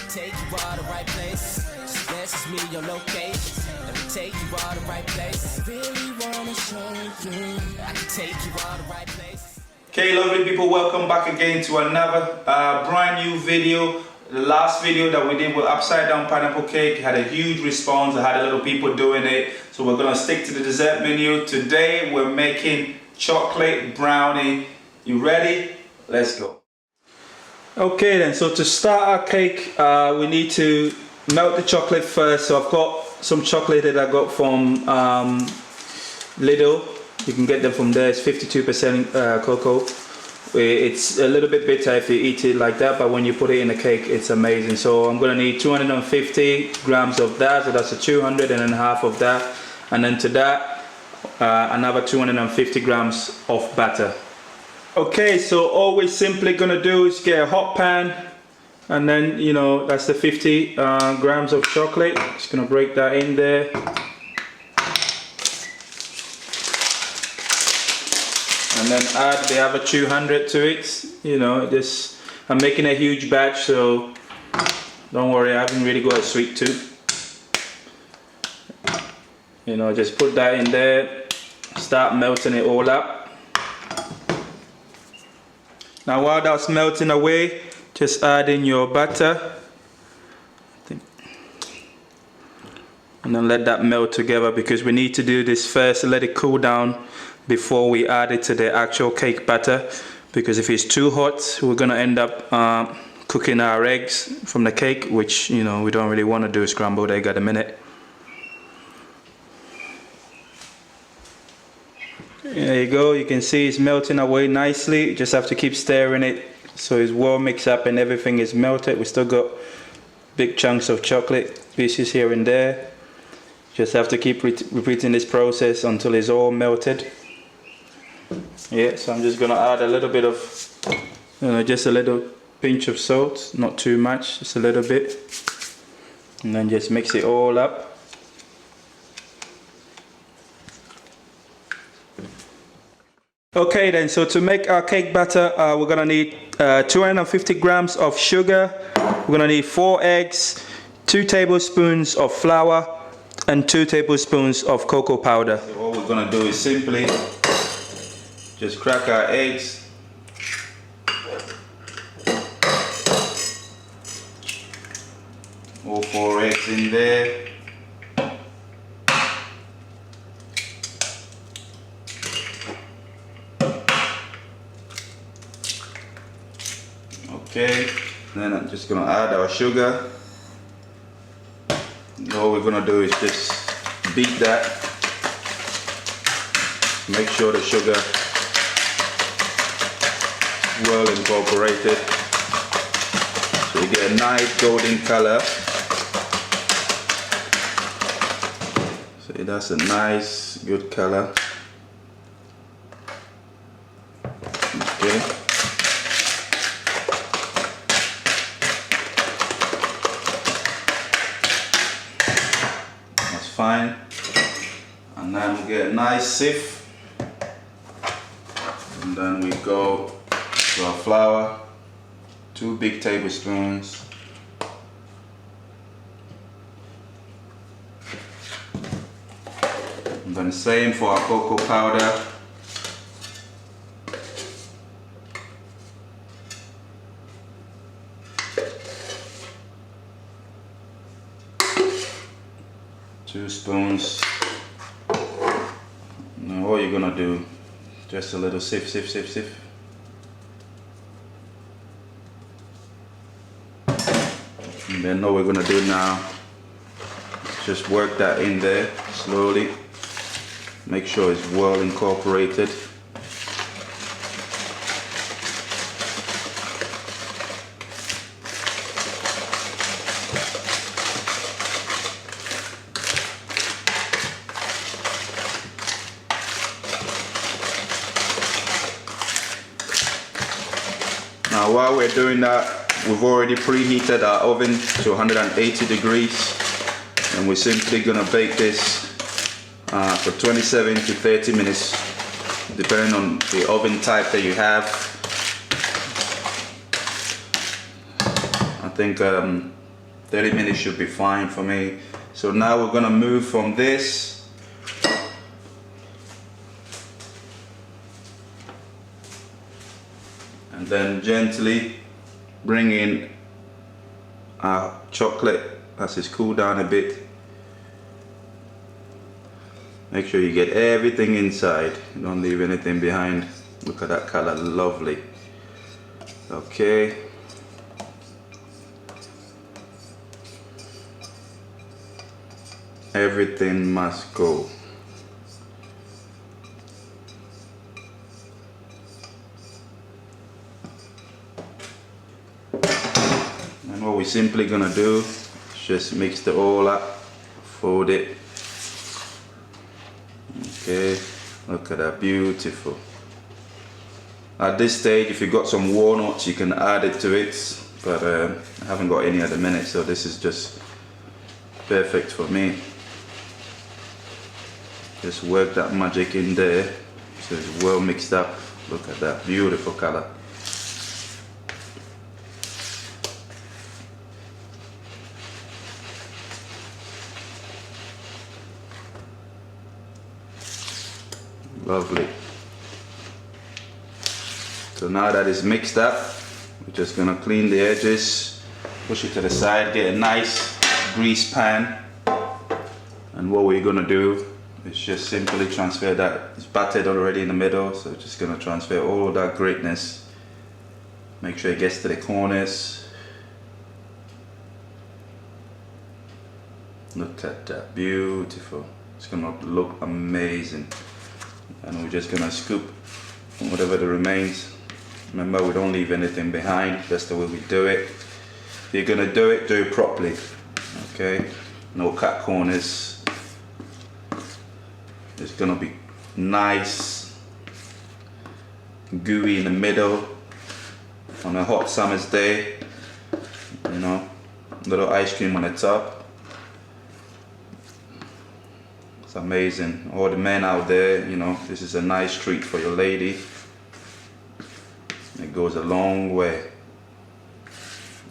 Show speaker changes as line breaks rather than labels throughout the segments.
take you all the right places. Just message me your location. Let me take you all the right places. I really wanna show you. I can take you all the right places.
Okay, lovely people, welcome back again to another brand new video. The last video that we did with upside down pineapple cake had a huge response. I had a lot of people doing it, so we're gonna stick to the dessert menu. Today we're making chocolate brownie. You ready? Let's go. Okay then, so to start our cake, we need to melt the chocolate first. So I've got some chocolate that I got from Lidl. You can get them from there. It's 52% cocoa. It's a little bit bitter if you eat it like that, but when you put it in a cake, it's amazing. So I'm gonna need 250 grams of that. So that's a 200 and a half of that, and then to that another 250 grams of butter. Okay, so all we're simply gonna do is get a hot pan, and then that's the 50 grams of chocolate. Just gonna break that in there. And then add the other 200 to it. I'm making a huge batch, so don't worry, I haven't really got a sweet tooth. Just put that in there, start melting it all up. Now while that's melting away, just add in your butter. And then let that melt together, because we need to do this first, let it cool down before we add it to the actual cake batter, because if it's too hot, we're gonna end up cooking our eggs from the cake, which we don't really want to do scrambled egg at a minute. There you go, you can see it's melting away nicely. You just have to keep stirring it so it's well mixed up and everything is melted. We still got big chunks of chocolate pieces here and there. Just have to keep repeating this process until it's all melted. Yeah, so I'm just gonna add a little bit of, just a little pinch of salt, not too much, just a little bit, and then just mix it all up. Okay then, so to make our cake batter, we're gonna need 250 grams of sugar, we're gonna need 4 eggs, 2 tablespoons of flour, and 2 tablespoons of cocoa powder. So all we're gonna do is simply just crack our eggs. All 4 eggs in there. Okay, then I'm just gonna add our sugar. All we're gonna do is just beat that. Make sure the sugar is well incorporated, so you get a nice golden color. So that's a nice, good color. Okay. Fine, and then we get a nice sieve, and then we go to our flour, 2 big tablespoons, and then same for our cocoa powder, two spoons. Now all you're gonna do, just a little sieve. And then all we're gonna do now, just work that in there slowly. Make sure it's well incorporated. Now while we're doing that, we've already preheated our oven to 180 degrees, and we're simply gonna bake this for 27 to 30 minutes, depending on the oven type that you have. I think 30 minutes should be fine for me. So now we're gonna move from this and then gently bring in our chocolate as it's cooled down a bit. Make sure you get everything inside, don't leave anything behind. Look at that color, lovely. Okay. Everything must go. And what we're simply gonna do is just mix it all up, fold it. Okay, look at that, beautiful. At this stage, if you've got some walnuts, you can add it to it, but I haven't got any at the minute, so this is just perfect for me. Just work that magic in there so it's well mixed up. Look at that beautiful color. Lovely. So now that it's mixed up, we're just gonna clean the edges, push it to the side, get a nice grease pan, and what we're gonna do is just simply transfer that. It's battered already in the middle, so just gonna transfer all of that greatness. Make sure it gets to the corners. Look at that, beautiful. It's gonna look amazing. And we're just gonna scoop whatever the remains. Remember, we don't leave anything behind. That's the way we do it. If you're gonna do it properly. Okay, no cut corners. It's gonna be nice, gooey in the middle on a hot summer's day. You know, little ice cream on the top. It's amazing. All the men out there, you know, this is a nice treat for your lady. It goes a long way.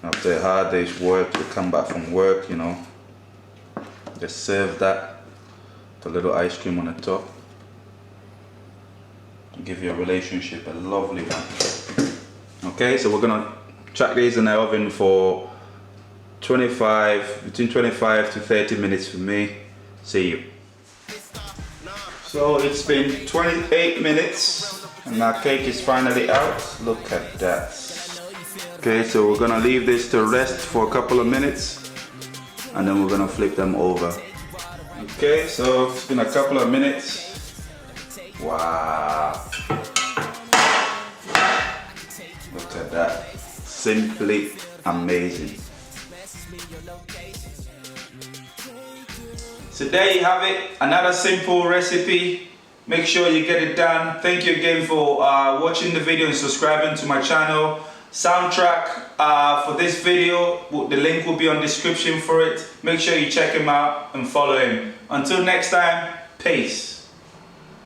After a hard day's work, you come back from work, you know, just serve that, the little ice cream on the top. Give your relationship a lovely one. Okay, so we're gonna chuck these in the oven for between 25 to 30 minutes for me. See you. So it's been 28 minutes and our cake is finally out. Look at that. Okay, so we're gonna leave this to rest for a couple of minutes and then we're gonna flip them over. Okay, so it's been a couple of minutes. Wow. Look at that. Simply amazing. So there you have it, another simple recipe. Make sure you get it done. Thank you again for watching the video and subscribing to my channel. Soundtrack for this video, the link will be on description for it. Make sure you check him out and follow him. Until next time, peace.